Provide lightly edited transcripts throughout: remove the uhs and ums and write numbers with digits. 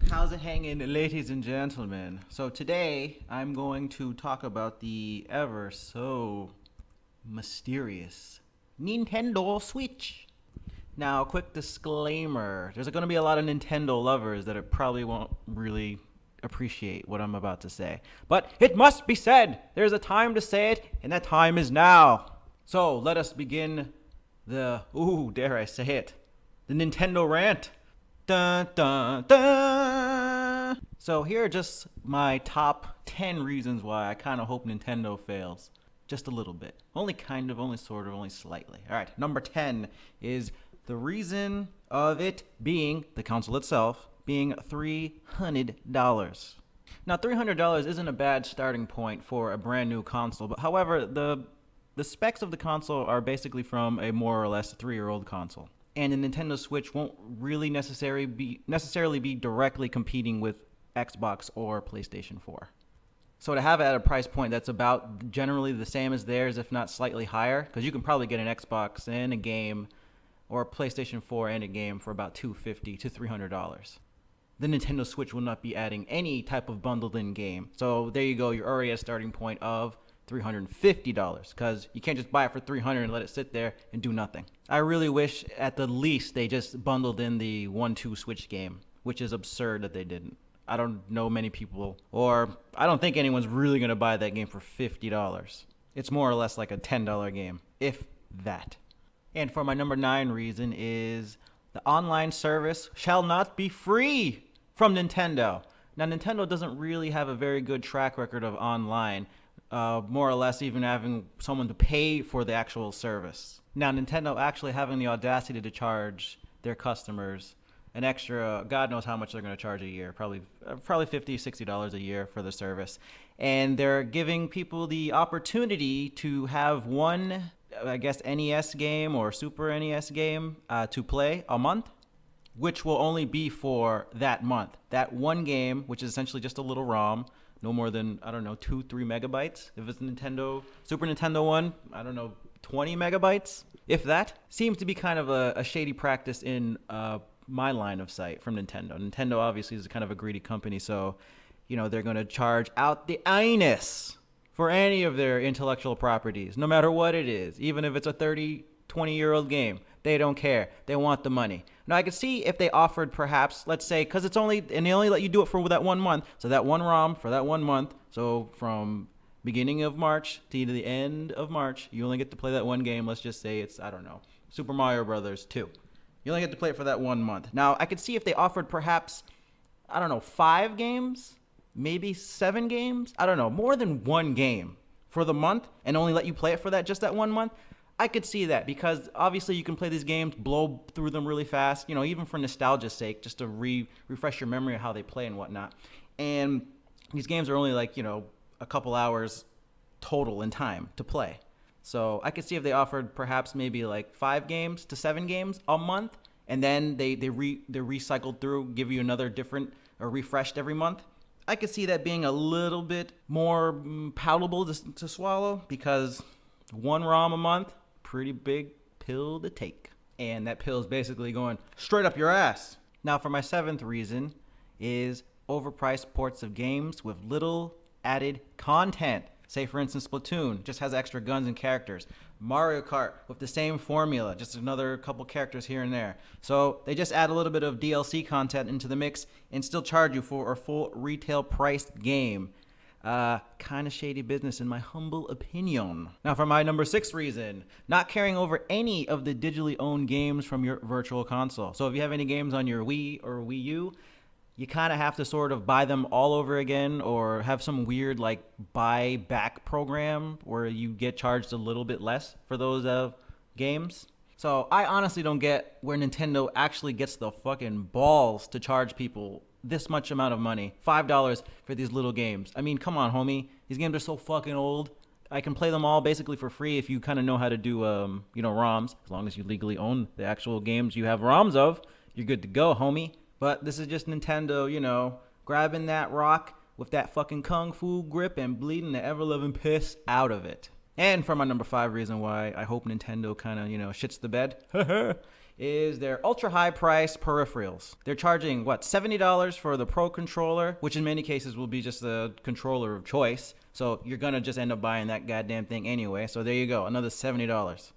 How's it hanging, ladies and gentlemen? So today I'm going to talk about the ever so mysterious Nintendo Switch. Now, quick disclaimer: there's going to be a lot of Nintendo lovers that probably won't really appreciate what I'm about to say, but it must be said. There's a time to say it, and that time is now. So let us begin dare I say it, the Nintendo rant. Dun, dun, dun. So here are just my top 10 reasons why I kind of hope Nintendo fails. Just a little bit. Only kind of, only sort of, only slightly. All right, number 10 is the reason of it being, the console itself, being $300. Now, $300 isn't a bad starting point for a brand new console, but however, the specs of the console are basically from a more or less 3-year-old console. And the Nintendo Switch won't really necessarily be directly competing with Xbox or PlayStation 4. So to have it at a price point that's about generally the same as theirs, if not slightly higher, because you can probably get an Xbox and a game, or a PlayStation 4 and a game for about $250 to $300. The Nintendo Switch will not be adding any type of bundled in game. So there you go, you're already at a starting point of $350, because you can't just buy it for $300 and let it sit there and do nothing. I really wish at the least they just bundled in the 1-2 Switch game, which is absurd that they didn't. I don't know many people, or I don't think anyone's really going to buy that game for $50. It's more or less like a $10 game, if that. And for my number 9 reason is the online service shall not be free from Nintendo. Now, Nintendo doesn't really have a very good track record of online, more or less even having someone to pay for the actual service. Now, Nintendo actually having the audacity to charge their customers an extra, God knows how much they're going to charge a year, probably $50, $60 a year for the service. And they're giving people the opportunity to have one, I guess, NES game or Super NES game to play a month, which will only be for that month. That one game, which is essentially just a little ROM, no more than, I don't know, 2-3 megabytes. If it's Nintendo, Super Nintendo one, I don't know, 20 megabytes, if that. Seems to be kind of a shady practice in my line of sight from Nintendo. Nintendo obviously is kind of a greedy company, so, you know, they're going to charge out the anus for any of their intellectual properties, no matter what it is, even if it's a 30, 20-year-old game. They don't care. They want the money. Now, I could see if they offered perhaps, let's say, because it's only, and they only let you do it for that 1 month, so that one ROM for that 1 month, so from beginning of March to the end of March, you only get to play that one game. Let's just say it's, I don't know, Super Mario Brothers 2. You only get to play it for that 1 month. Now, I could see if they offered perhaps, I don't know, 5 games, maybe 7 games, I don't know, more than one game for the month and only let you play it for just that 1 month. I could see that because obviously you can play these games, blow through them really fast, you know, even for nostalgia's sake, just to refresh your memory of how they play and whatnot. And these games are only like, you know, a couple hours total in time to play. So I could see if they offered perhaps maybe like 5 games to 7 games a month, and then they're recycled through, give you another different or refreshed every month. I could see that being a little bit more palatable to swallow, because one ROM a month, pretty big pill to take. And that pill is basically going straight up your ass. Now, for my 7th reason is overpriced ports of games with little added content. Say, for instance, Splatoon just has extra guns and characters. Mario Kart with the same formula, just another couple characters here and there. So they just add a little bit of DLC content into the mix and still charge you for a full retail priced game. Kind of shady business in my humble opinion. Now for my number 6 reason, not carrying over any of the digitally owned games from your virtual console. So if you have any games on your Wii or Wii U, you kind of have to sort of buy them all over again, or have some weird like buy back program where you get charged a little bit less for those games. So I honestly don't get where Nintendo actually gets the fucking balls to charge people this much amount of money, $5 for these little games. I mean, come on, homie. These games are so fucking old. I can play them all basically for free if you kind of know how to do, ROMs. As long as you legally own the actual games you have ROMs of, you're good to go, homie. But this is just Nintendo, grabbing that rock with that fucking kung fu grip and bleeding the ever-loving piss out of it. And for my number 5 reason why I hope Nintendo kind of, shits the bed is their ultra high price peripherals. They're charging, $70 for the Pro Controller, which in many cases will be just the controller of choice. So you're going to just end up buying that goddamn thing anyway. So there you go, another $70.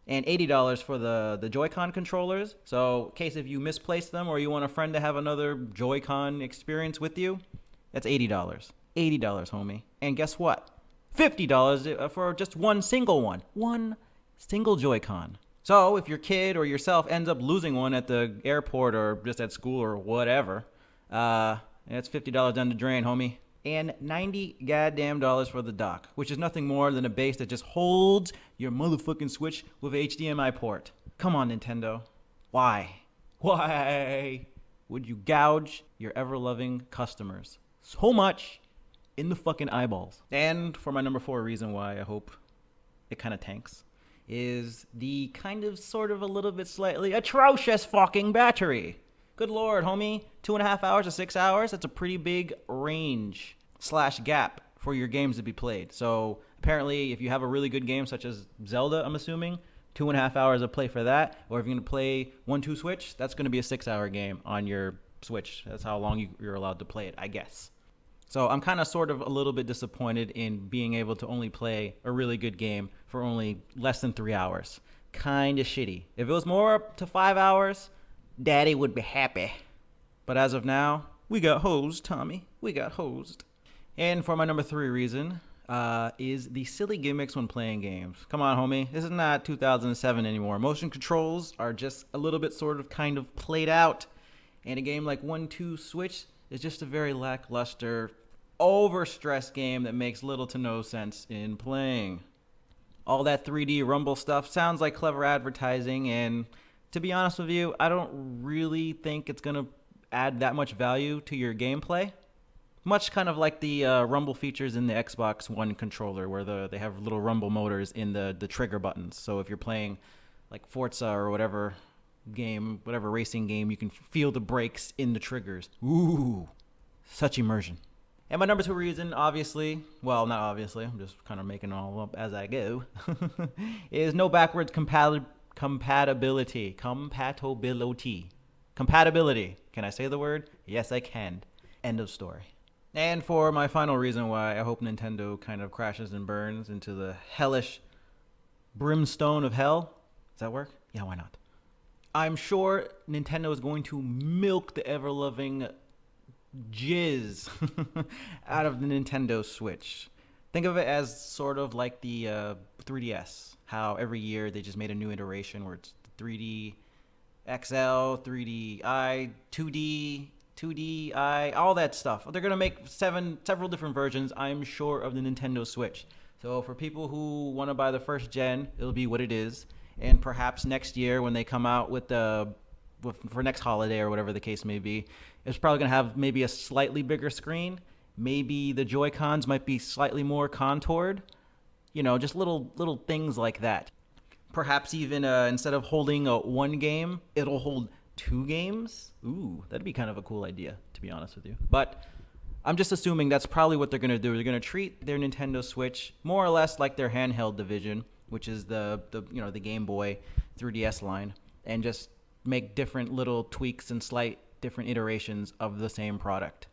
And $80 for the Joy-Con controllers. So in case if you misplace them or you want a friend to have another Joy-Con experience with you, that's $80. $80, homie. And guess what? $50 for just one single one. One single Joy-Con. So if your kid or yourself ends up losing one at the airport or just at school or whatever, that's $50 down the drain, homie. And $90 goddamn dollars for the dock, which is nothing more than a base that just holds your motherfucking Switch with a HDMI port. Come on, Nintendo. Why? Why would you gouge your ever-loving customers so much in the fucking eyeballs? And for my number 4 reason why I hope it kind of tanks is the kind of sort of a little bit slightly atrocious fucking battery. Good lord, homie. 2.5 hours to 6 hours, that's a pretty big range / gap for your games to be played. So apparently if you have a really good game such as Zelda, I'm assuming, 2.5 hours of play for that. Or if you're going to play 1-2 Switch, that's going to be a 6-hour game on your Switch. That's how long you're allowed to play it, I guess. So I'm kind of sort of a little bit disappointed in being able to only play a really good game for only less than 3 hours. Kind of shitty. If it was more up to 5 hours, Daddy would be happy. But as of now, we got hosed, Tommy. We got hosed. And for my number 3 reason is the silly gimmicks when playing games. Come on, homie. This is not 2007 anymore. Motion controls are just a little bit sort of kind of played out. And a game like 1-2 Switch is just a very lackluster, overstressed game that makes little to no sense in playing. All that 3D rumble stuff sounds like clever advertising, and to be honest with you, I don't really think it's going to add that much value to your gameplay. Much kind of like the rumble features in the Xbox One controller, where they have little rumble motors in the trigger buttons. So if you're playing like Forza or whatever game, whatever racing game, you can feel the brakes in the triggers. Ooh, such immersion. And my number 2 reason, obviously, well, not obviously, I'm just kind of making it all up as I go, is no backwards compatibility. Compatibility. Can I say the word? Yes, I can. End of story. And for my final reason why I hope Nintendo kind of crashes and burns into the hellish brimstone of hell. Does that work? Yeah, why not? I'm sure Nintendo is going to milk the ever-loving jizz out of the Nintendo Switch. Think of it as sort of like the 3DS. How every year they just made a new iteration where it's 3D XL, 3Di, 2Di, all that stuff. They're going to make several different versions, I'm sure, of the Nintendo Switch. So for people who want to buy the first gen, it'll be what it is. And perhaps next year when they come out with for next holiday or whatever the case may be, it's probably going to have maybe a slightly bigger screen. Maybe the Joy-Cons might be slightly more contoured. Just little things like that. Perhaps even instead of holding one game, it'll hold 2 games. Ooh, that'd be kind of a cool idea, to be honest with you. But I'm just assuming that's probably what they're going to do. They're going to treat their Nintendo Switch more or less like their handheld division, which is the Game Boy 3DS line, and just make different little tweaks and slight different iterations of the same product.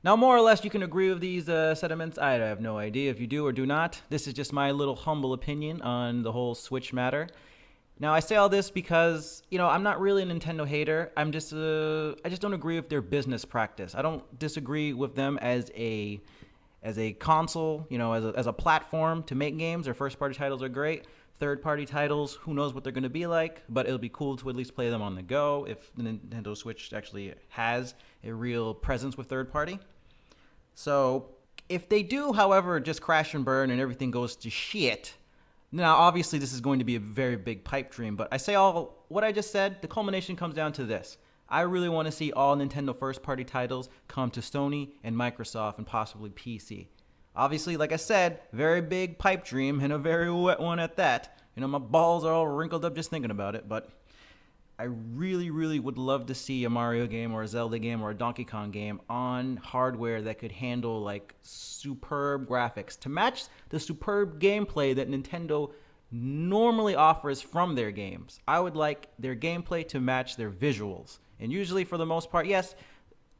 Now, more or less, you can agree with these sentiments. I have no idea if you do or do not. This is just my little humble opinion on the whole Switch matter. Now, I say all this because, I'm not really a Nintendo hater. I just don't agree with their business practice. I don't disagree with them as a console, as a platform to make games. Their first-party titles are great. Third-party titles, who knows what they're going to be like, but it'll be cool to at least play them on the go if the Nintendo Switch actually has a real presence with third-party. So if they do, however, just crash and burn and everything goes to shit, now obviously this is going to be a very big pipe dream, but I say all what I just said, the culmination comes down to this. I really want to see all Nintendo first-party titles come to Sony and Microsoft and possibly PC. Obviously, like I said, very big pipe dream and a very wet one at that. My balls are all wrinkled up just thinking about it, but I really, really would love to see a Mario game or a Zelda game or a Donkey Kong game on hardware that could handle like superb graphics to match the superb gameplay that Nintendo normally offers from their games. I would like their gameplay to match their visuals. And usually, for the most part, yes,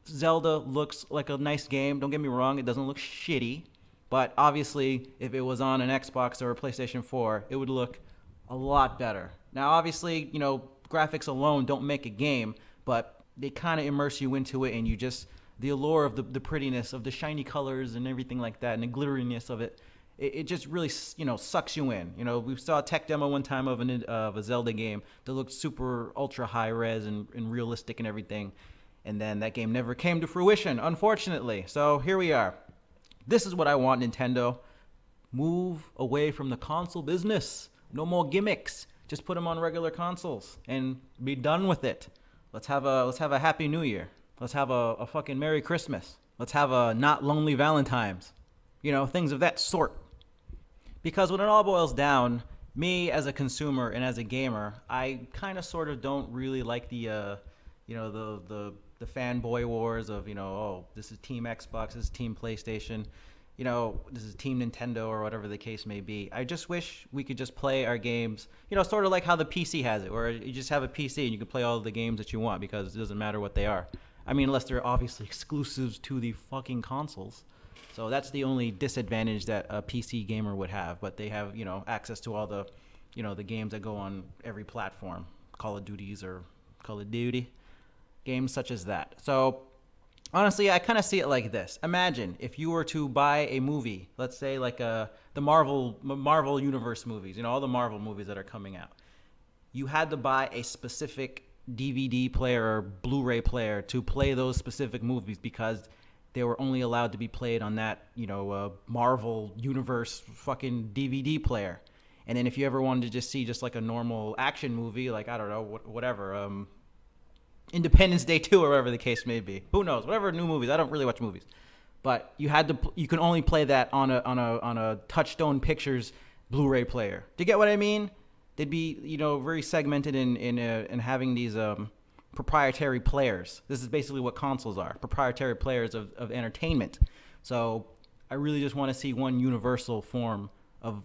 Zelda looks like a nice game. Don't get me wrong, it doesn't look shitty. But obviously, if it was on an Xbox or a PlayStation 4, it would look a lot better. Now, obviously, graphics alone don't make a game, but they kind of immerse you into it, and you just the allure of the prettiness of the shiny colors and everything like that, and the glitteriness of it. It just really sucks you in. We saw a tech demo one time of a Zelda game that looked super ultra high res and realistic and everything, and then that game never came to fruition, unfortunately. So here we are. This is what I want, Nintendo. Move away from the console business. No more gimmicks. Just put them on regular consoles and be done with it. Let's have a Happy New Year. Let's have a fucking Merry Christmas. Let's have a not lonely Valentine's. Things of that sort. Because when it all boils down, me as a consumer and as a gamer, I kind of sort of don't really like the fanboy wars of, this is Team Xbox, this is Team PlayStation, this is Team Nintendo or whatever the case may be. I just wish we could just play our games, sort of like how the PC has it, where you just have a PC and you can play all the games that you want because it doesn't matter what they are. I mean, unless they're obviously exclusives to the fucking consoles. So that's the only disadvantage that a PC gamer would have, but they have, access to all the, the games that go on every platform, Call of Duties or Call of Duty, games such as that. So honestly, I kind of see it like this. Imagine if you were to buy a movie, let's say like the Marvel Universe movies, all the Marvel movies that are coming out. You had to buy a specific DVD player or Blu-ray player to play those specific movies because they were only allowed to be played on that, Marvel Universe fucking DVD player. And then if you ever wanted to just see just like a normal action movie, like, I don't know, whatever, Independence Day 2 or whatever the case may be. Who knows? Whatever new movies. I don't really watch movies. But you can only play that on a Touchstone Pictures Blu-ray player. Do you get what I mean? They'd be, very segmented in having these proprietary players. This is basically what consoles are, proprietary players of entertainment. So I really just want to see one universal form of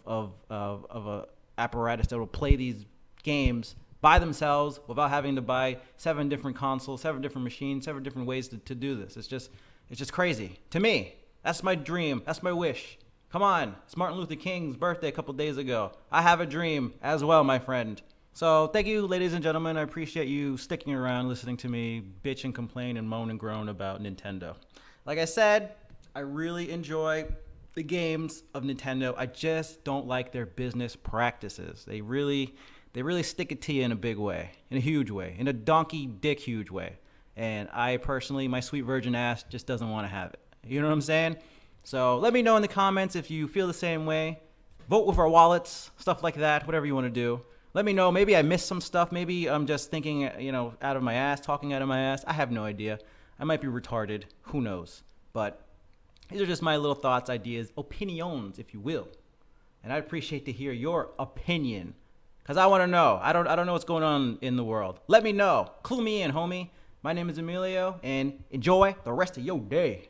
a apparatus that will play these games by themselves without having to buy 7 different consoles, 7 different machines, 7 different ways to do this. It's just crazy. To me, that's my dream. That's my wish. Come on. It's Martin Luther King's birthday a couple days ago. I have a dream as well, my friend. So thank you, ladies and gentlemen. I appreciate you sticking around, listening to me bitch and complain and moan and groan about Nintendo. Like I said, I really enjoy the games of Nintendo. I just don't like their business practices. They really stick it to you in a big way, in a huge way, in a donkey dick huge way. And I personally, my sweet virgin ass just doesn't want to have it. You know what I'm saying? So let me know in the comments if you feel the same way. Vote with our wallets, stuff like that, whatever you want to do. Let me know. Maybe I missed some stuff. Maybe I'm just thinking, out of my ass, talking out of my ass. I have no idea. I might be retarded. Who knows? But these are just my little thoughts, ideas, opinions, if you will. And I'd appreciate to hear your opinion. Because I want to know. I don't know what's going on in the world. Let me know. Clue me in, homie. My name is Emilio, and enjoy the rest of your day.